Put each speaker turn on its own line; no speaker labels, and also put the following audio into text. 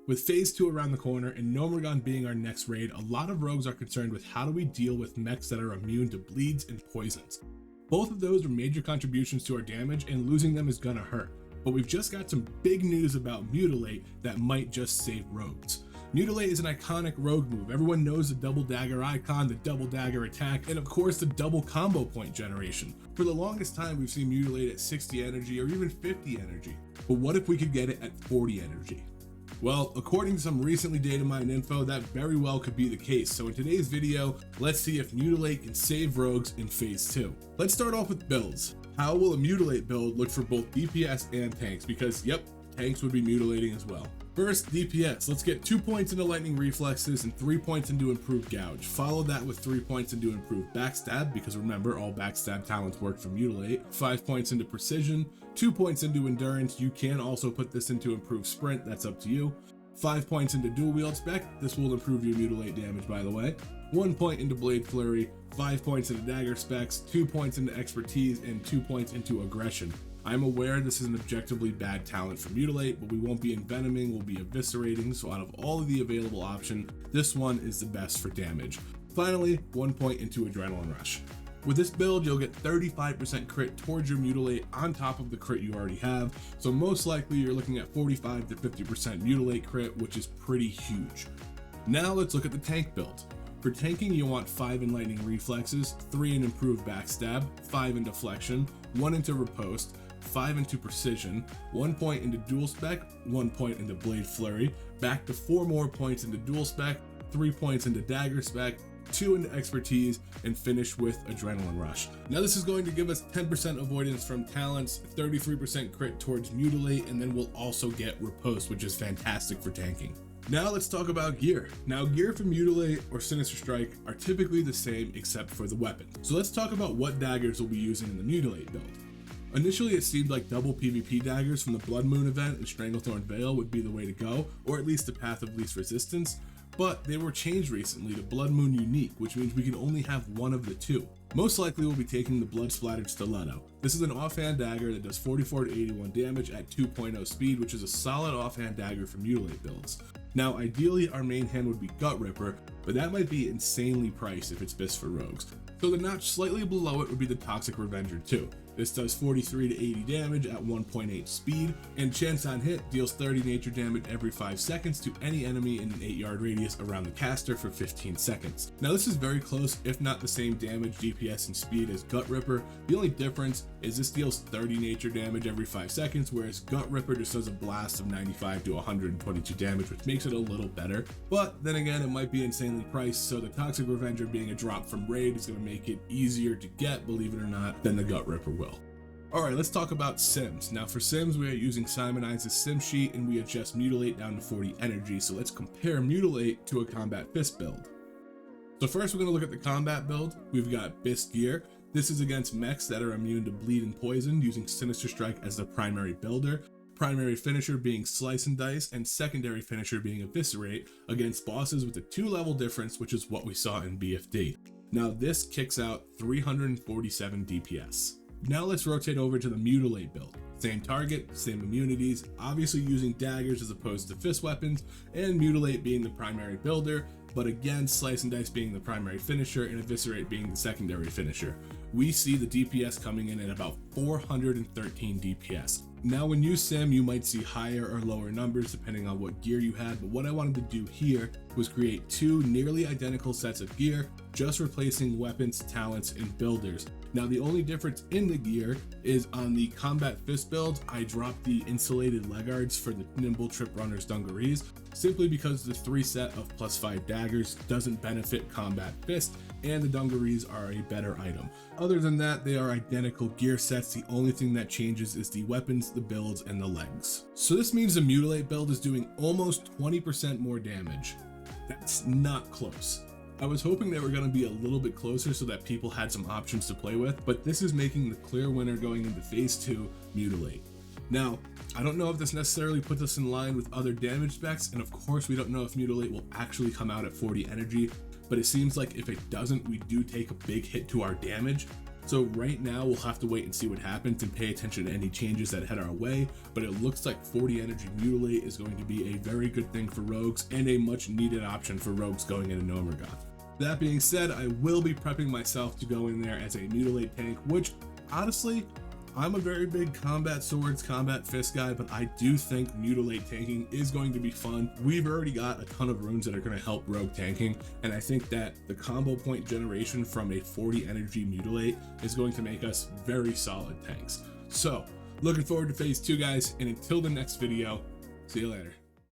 With Phase 2 around the corner and Gnomeregan being our next raid, a lot of rogues are concerned with how do we deal with mechs that are immune to bleeds and poisons. Both of those are major contributions to our damage, and losing them is gonna hurt. But we've just got some big news about Mutilate that might just save rogues. Mutilate is an iconic rogue move. Everyone knows the double dagger icon, the double dagger attack, and of course the double combo point generation. For the longest time we've seen Mutilate at 60 energy or even 50 energy. But what if we could get it at 40 energy? Well, according to some recently Datamine info, that very well could be the case. So in today's video, let's see if Mutilate can save rogues in Phase 2. Let's start off with builds. How will a Mutilate build look for both DPS and tanks? Because yep, tanks would be mutilating as well. First, DPS. Let's get 2 points into lightning reflexes and 3 points into improved gouge. Follow that with 3 points into improved backstab, because remember, all backstab talents work for Mutilate. 5 points into precision, 2 points into endurance. You can also put this into improved sprint, that's up to you. 5 points into dual wield spec. This will improve your Mutilate damage, by the way. 1 point into blade flurry, 5 points into dagger specs, 2 points into expertise, and 2 points into aggression. I'm aware this is an objectively bad talent for Mutilate, but we won't be envenoming, we'll be eviscerating, so out of all of the available options, this one is the best for damage. Finally, 1 point into Adrenaline Rush. With this build, you'll get 35% crit towards your Mutilate on top of the crit you already have, so most likely you're looking at 45 to 50% Mutilate crit, which is pretty huge. Now let's look at the tank build. For tanking, you want 5 in lightning reflexes, 3 in improved backstab, 5 in deflection, 1 into riposte, 5 into precision, 1 point into dual spec, 1 point into blade flurry, back to 4 more points into dual spec, 3 points into dagger spec, 2 into expertise, and finish with adrenaline rush. Now this is going to give us 10% avoidance from talents, 33% crit towards Mutilate, and then we'll also get riposte, which is fantastic for tanking. Now let's talk about gear. Now gear for Mutilate or Sinister Strike are typically the same except for the weapon. So let's talk about what daggers we'll be using in the Mutilate build. Initially it seemed like double PvP daggers from the Blood Moon event and Stranglethorn Veil would be the way to go, or at least the path of least resistance, but they were changed recently to Blood Moon Unique, which means we can only have one of the two. Most likely we'll be taking the Blood Splattered Stiletto. This is an offhand dagger that does 44 to 81 damage at 2.0 speed, which is a solid offhand dagger for Mutilate builds. Now ideally our main hand would be Gut Ripper, but that might be insanely priced if it's best for rogues. So the notch slightly below it would be the Toxic Revenger 2. This does 43 to 80 damage at 1.8 speed, and chance on hit deals 30 nature damage every 5 seconds to any enemy in an 8-yard radius around the caster for 15 seconds. Now this is very close, if not the same damage, DPS, and speed as Gut Ripper. The only difference is this deals 30 nature damage every 5 seconds, whereas Gut Ripper just does a blast of 95 to 122 damage, which makes it a little better. But then again, it might be insanely priced, so the Toxic Revenger being a drop from raid is going to make it easier to get, believe it or not, than the Gut Ripper will. Alright, let's talk about sims. Now for sims, we are using Simonize's sim sheet and we adjust Mutilate down to 40 energy, so let's compare Mutilate to a Combat Fist build. So first we're going to look at the combat build. We've got Fist Gear. This is against mechs that are immune to bleed and poison, using Sinister Strike as the primary builder, primary finisher being Slice and Dice, and secondary finisher being Eviscerate against bosses with a 2-level difference, which is what we saw in BFD. Now this kicks out 347 DPS. Now let's rotate over to the Mutilate build. Same target, same immunities, obviously using daggers as opposed to fist weapons, and Mutilate being the primary builder, but again, Slice and Dice being the primary finisher and Eviscerate being the secondary finisher. We see the DPS coming in at about 413 DPS. Now when you sim, you might see higher or lower numbers depending on what gear you had, but what I wanted to do here was create 2 nearly identical sets of gear, just replacing weapons, talents, and builders. Now the only difference in the gear is on the Combat Fist build, I dropped the insulated legguards for the Nimble Trip Runners dungarees, simply because the 3 set of +5 daggers doesn't benefit Combat Fist, and the dungarees are a better item. Other than that, they are identical gear sets. The only thing that changes is the weapons, the builds, and the legs. So this means the Mutilate build is doing almost 20% more damage. That's not close. I was hoping they were going to be a little bit closer so that people had some options to play with, but this is making the clear winner going into Phase 2, Mutilate. Now, I don't know if this necessarily puts us in line with other damage specs, and of course we don't know if Mutilate will actually come out at 40 energy, but it seems like if it doesn't, we do take a big hit to our damage. So right now we'll have to wait and see what happens and pay attention to any changes that head our way, but it looks like 40 energy Mutilate is going to be a very good thing for rogues and a much needed option for rogues going into Gnomeregan. That being said, I will be prepping myself to go in there as a Mutilate tank, which honestly, I'm a very big combat swords, combat fist guy, but I do think Mutilate tanking is going to be fun. We've already got a ton of runes that are going to help rogue tanking, and I think that the combo point generation from a 40 energy Mutilate is going to make us very solid tanks. So, looking forward to phase 2, guys, and until the next video, see you later.